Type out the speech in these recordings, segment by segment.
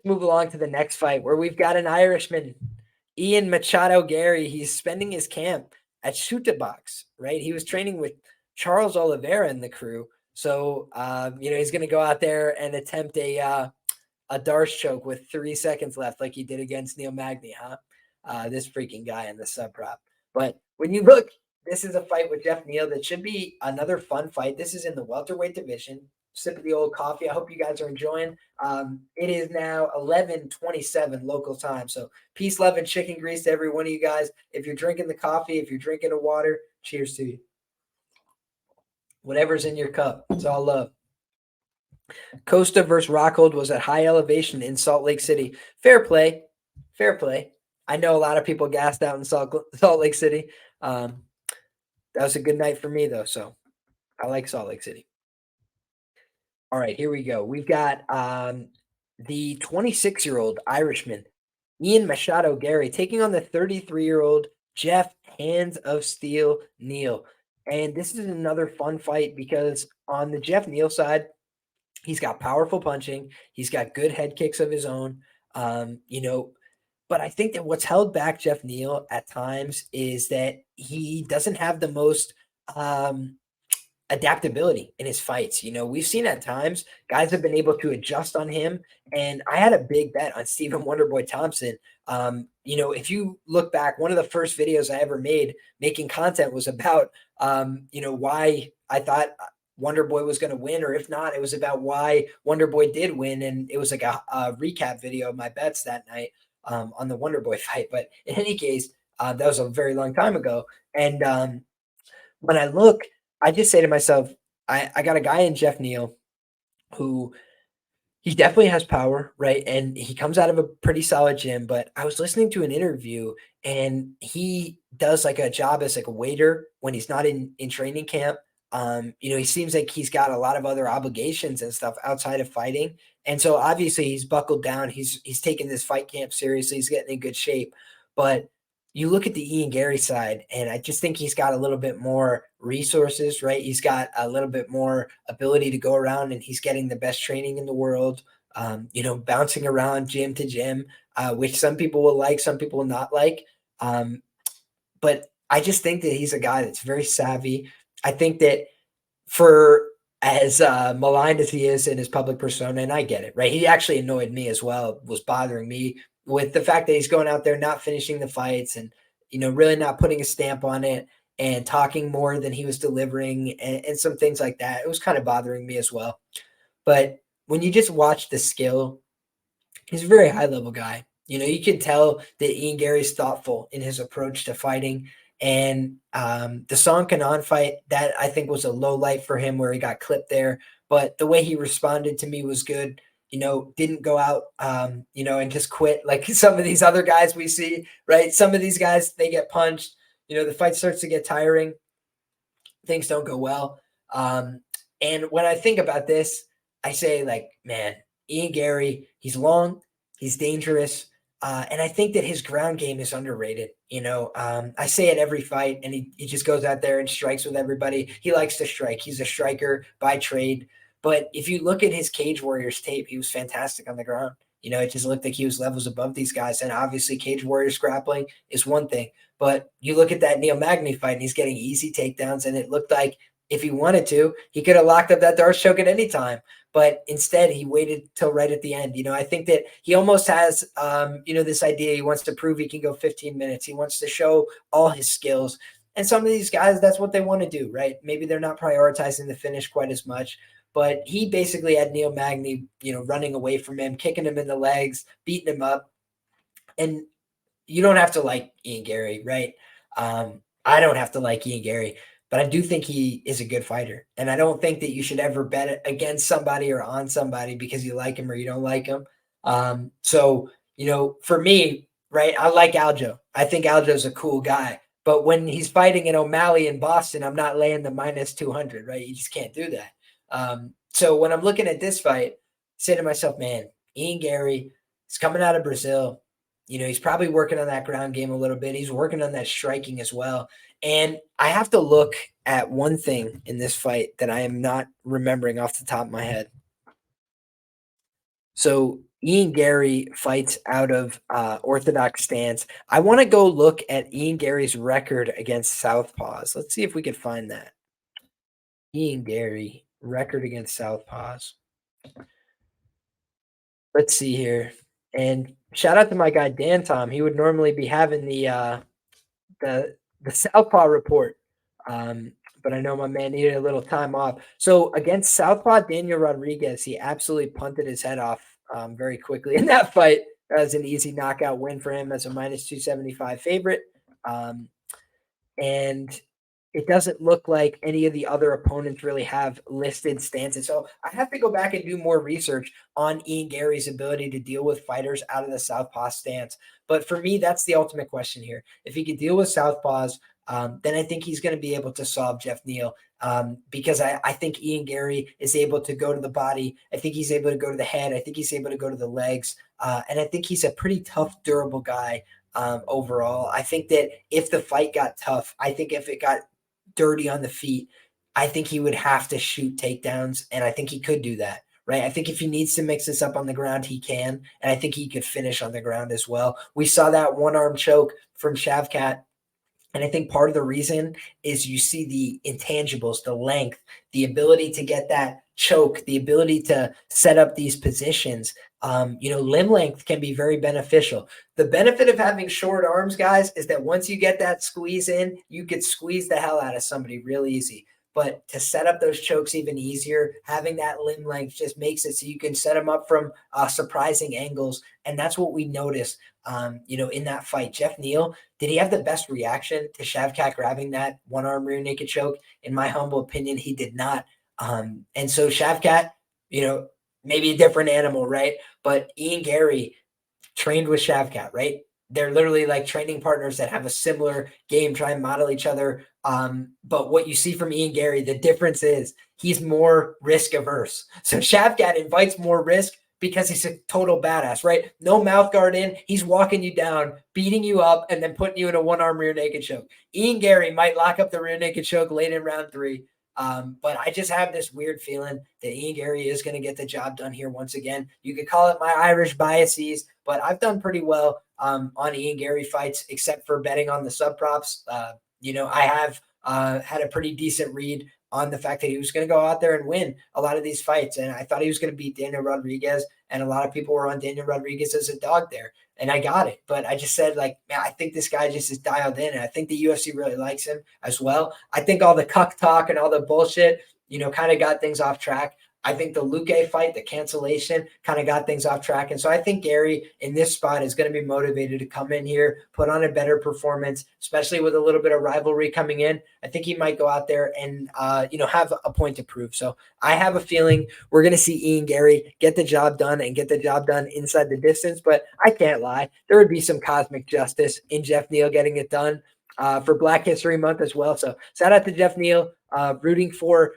let's move along to the next fight where we've got an Irishman, Ian Machado-Garry. He's spending his camp at Box, right? He was training with Charles Oliveira and the crew. So, he's going to go out there and attempt a Darce choke with 3 seconds left like he did against Neil Magny, huh? This freaking guy in the sub prop. But when you look, this is a fight with Geoff Neal that should be another fun fight. This is in the welterweight division. Sip of the old coffee. I hope you guys are enjoying. It is now 11:27 local time. So peace, love, and chicken grease to every one of you guys. If you're drinking the coffee, if you're drinking the water, cheers to you. Whatever's in your cup, it's all love. Costa versus Rockhold was at high elevation in Salt Lake City. Fair play. Fair play. I know a lot of people gassed out in Salt Lake City. That was a good night for me, though, so I like Salt Lake City. All right, here we go. We've got the 26-year-old Irishman, Ian Machado-Garry, taking on the 33-year-old Geoff Hands of Steel Neal. And this is another fun fight because on the Geoff Neal side, he's got powerful punching. He's got good head kicks of his own. But I think that what's held back Geoff Neal at times is that he doesn't have the most adaptability in his fights. We've seen at times guys have been able to adjust on him. And I had a big bet on Stephen Wonderboy Thompson. If you look back, one of the first videos I ever made making content was about, why I thought Wonderboy was going to win, or if not, it was about why Wonderboy did win. And it was like a recap video of my bets that night on the Wonderboy fight. But in any case, that was a very long time ago. And when I look, I just say to myself, I got a guy in Geoff Neal who he definitely has power, right? And he comes out of a pretty solid gym. But I was listening to an interview and he does like a job as like a waiter when he's not in training camp. He seems like he's got a lot of other obligations and stuff outside of fighting. And so obviously he's buckled down. He's taking this fight camp seriously. He's getting in good shape. But you look at the Ian Garry side, and I just think he's got a little bit more resources, right? He's got a little bit more ability to go around, and he's getting the best training in the world, bouncing around gym to gym, which some people will like, some people will not like. But I just think that he's a guy that's very savvy. I think that for as maligned as he is in his public persona, and I get it, right? He actually annoyed me as well, was bothering me with the fact that he's going out there not finishing the fights and, really not putting a stamp on it and talking more than he was delivering and some things like that. It was kind of bothering me as well. But when you just watch the skill, he's a very high level guy. You can tell that Ian Garry's thoughtful in his approach to fighting. And the Song Kanan fight, that I think was a low light for him where he got clipped there. But the way he responded to me was good. Didn't go out, and just quit like some of these other guys we see, right? Some of these guys, they get punched. The fight starts to get tiring. Things don't go well. And when I think about this, I say, like, man, Ian Garry, he's long, he's dangerous. And I think that his ground game is underrated. I say it every fight, and he just goes out there and strikes with everybody. He likes to strike. He's a striker by trade. But if you look at his Cage Warriors tape, he was fantastic on the ground. It just looked like he was levels above these guys. And obviously Cage Warriors grappling is one thing. But you look at that Neil Magny fight, and he's getting easy takedowns, and it looked like if he wanted to, he could have locked up that Darce choke at any time. But instead, he waited till right at the end. I think that he almost has, this idea. He wants to prove he can go 15 minutes. He wants to show all his skills. And some of these guys, that's what they want to do, right? Maybe they're not prioritizing the finish quite as much. But he basically had Neil Magny, running away from him, kicking him in the legs, beating him up. And you don't have to like Ian Garry, right? I don't have to like Ian Garry. But I do think he is a good fighter. And I don't think that you should ever bet against somebody or on somebody because you like him or you don't like him. For me, right, I like Aljo. I think Aljo's a cool guy. But when he's fighting in O'Malley in Boston, I'm not laying the minus 200, right? You just can't do that. So when I'm looking at this fight, I say to myself, man, Ian Garry is coming out of Brazil. He's probably working on that ground game a little bit. He's working on that striking as well. And I have to look at one thing in this fight that I am not remembering off the top of my head. So Ian Gary fights out of orthodox stance. I want to go look at Ian Gary's record against southpaws. Let's see if we can find that. Ian Gary record against southpaws. Let's see here. And shout out to my guy Dan Tom. He would normally be having the southpaw report. But I know my man needed a little time off. So against southpaw Daniel Rodriguez, he absolutely punted his head off very quickly in that fight. That was an easy knockout win for him as a minus 275 favorite. And it doesn't look like any of the other opponents really have listed stances. So I have to go back and do more research on Ian Gary's ability to deal with fighters out of the southpaw stance. But for me, that's the ultimate question here. If he could deal with southpaws, then I think he's going to be able to solve Geoff Neal because I think Ian Gary is able to go to the body. I think he's able to go to the head. I think he's able to go to the legs. And I think he's a pretty tough, durable guy overall. I think that if the fight got tough, I think if it got dirty on the feet, I think he would have to shoot takedowns, and I think he could do that. Right. I think if he needs to mix this up on the ground, he can. And I think he could finish on the ground as well. We saw that one-arm choke from Shavkat. And I think part of the reason is you see the intangibles, the length, the ability to get that choke, the ability to set up these positions. Limb length can be very beneficial. The benefit of having short arms, guys, is that once you get that squeeze in, you could squeeze the hell out of somebody real easy. But to set up those chokes even easier, having that limb length just makes it so you can set them up from surprising angles. And that's what we noticed, in that fight. Geoff Neal, did he have the best reaction to Shavkat grabbing that one-arm rear naked choke? In my humble opinion, he did not. And so Shavkat, maybe a different animal, right? But Ian Gary trained with Shavkat, right? They're literally like training partners that have a similar game, try and model each other. But what you see from Ian Gary, the difference is he's more risk averse. So Shavkat invites more risk because he's a total badass, right? No mouth guard in. He's walking you down, beating you up, and then putting you in a one-arm rear naked choke. Ian Gary might lock up the rear naked choke late in round 3. But I just have this weird feeling that Ian Gary is going to get the job done here once again. You could call it my Irish biases, but I've done pretty well on Ian Gary fights, except for betting on the sub props. I have had a pretty decent read on the fact that he was going to go out there and win a lot of these fights. And I thought he was going to beat Daniel Rodriguez. And a lot of people were on Daniel Rodriguez as a dog there. And I got it. But I just said, man, I think this guy just is dialed in. And I think the UFC really likes him as well. I think all the cuck talk and all the bullshit, kind of got things off track. I think the Luca fight, the cancellation, kind of got things off track. And so I think Gary in this spot is going to be motivated to come in here, put on a better performance, especially with a little bit of rivalry coming in. I think he might go out there and, have a point to prove. So I have a feeling we're going to see Ian Gary get the job done and get the job done inside the distance. But I can't lie. There would be some cosmic justice in Geoff Neal getting it done for Black History Month as well. So shout out to Geoff Neal. Rooting for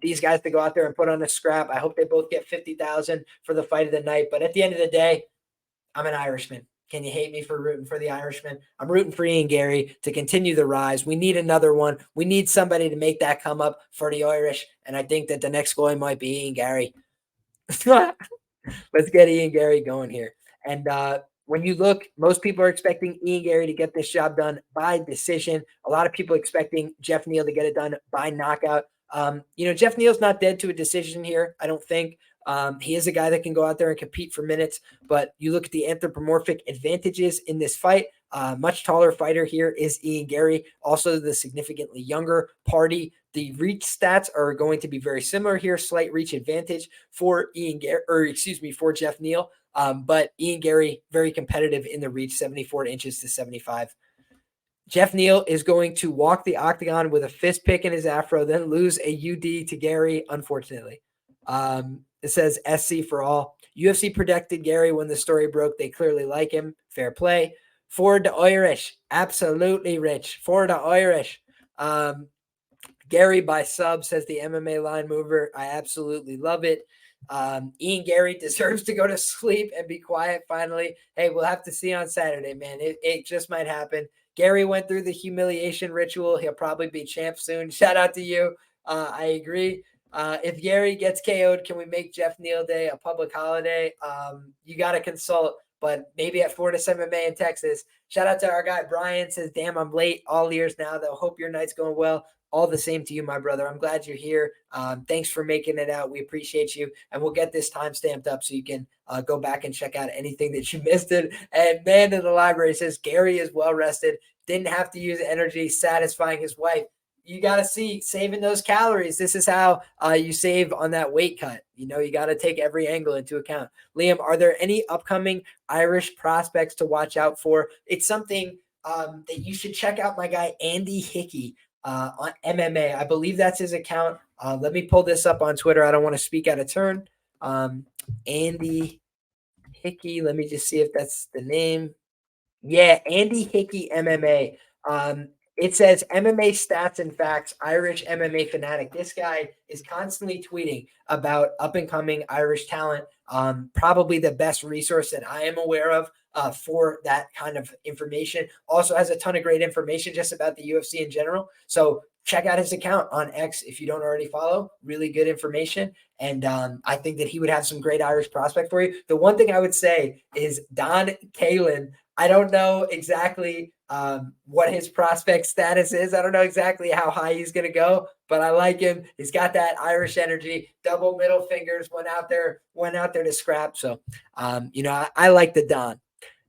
these guys to go out there and put on a scrap. I hope they both get 50,000 for the fight of the night. But at the end of the day, I'm an Irishman. Can you hate me for rooting for the Irishman? I'm rooting for Ian Gary to continue the rise. We need another one. We need somebody to make that come up for the Irish. And I think that the next guy might be Ian Gary. Let's get Ian Gary going here. And when you look, most people are expecting Ian Gary to get this job done by decision. A lot of people expecting Geoff Neal to get it done by knockout. Geoff Neal's not dead to a decision here, I don't think. He is a guy that can go out there and compete for minutes, but you look at the anthropomorphic advantages in this fight. Much taller fighter here is Ian Gary, also the significantly younger party. The reach stats are going to be very similar here, slight reach advantage for for Geoff Neal. But Ian Gary, very competitive in the reach, 74 inches to 75. Geoff Neal is going to walk the octagon with a fist pick in his afro, then lose a UD to Gary, unfortunately. It says SC for all. UFC predicted Gary when the story broke. They clearly like him. Fair play. For the Irish. Absolutely, Rich. For the Irish. Gary by sub, says the MMA line mover. I absolutely love it. Ian Gary deserves to go to sleep and be quiet finally. Hey, we'll have to see on Saturday, man. It just might happen. Gary went through the humiliation ritual. He'll probably be champ soon. Shout out to you. I agree. If Gary gets KO'd, can we make Geoff Neal Day a public holiday? You got to consult, but maybe at Fortis MMA in Texas. Shout out to our guy Brian. Says, "Damn, I'm late. All ears now, though. Hope your night's going well. All the same to you, my brother. I'm glad you're here. Thanks for making it out. We appreciate you, and we'll get this time stamped up so you can go back and check out anything that you missed it." And man in the library says Gary is well rested. Didn't have to use energy satisfying his wife. You got to see saving those calories. This is how you save on that weight cut. You got to take every angle into account. Liam, are there any upcoming Irish prospects to watch out for? It's something that you should check out. My guy Andy Hickey on MMA. I believe that's his account. Let me pull this up on Twitter. I don't want to speak out of turn. Andy Hickey. Let me just see if that's the name. Yeah, Andy Hickey MMA. It says MMA stats and facts, Irish MMA fanatic. This guy is constantly tweeting about up and coming Irish talent. Probably the best resource that I am aware of for that kind of information. Also has a ton of great information just about the UFC in general. So check out his account on X if you don't already follow. Really good information. And I think that he would have some great Irish prospect for you. The one thing I would say is Don Kalin. I don't know exactly what his prospect status is. I don't know exactly how high he's going to go, but I like him. He's got that Irish energy, double middle fingers, went out there to scrap. So, I like the Don.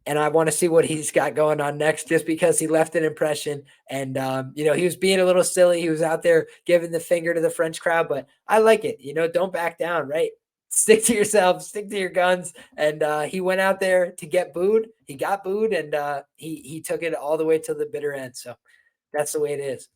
And I want to see what he's got going on next just because he left an impression. And, he was being a little silly. He was out there giving the finger to the French crowd, but I like it. Don't back down, right? Stick to yourself, stick to your guns. And he went out there to get booed. He got booed, and he took it all the way to the bitter end. So that's the way it is.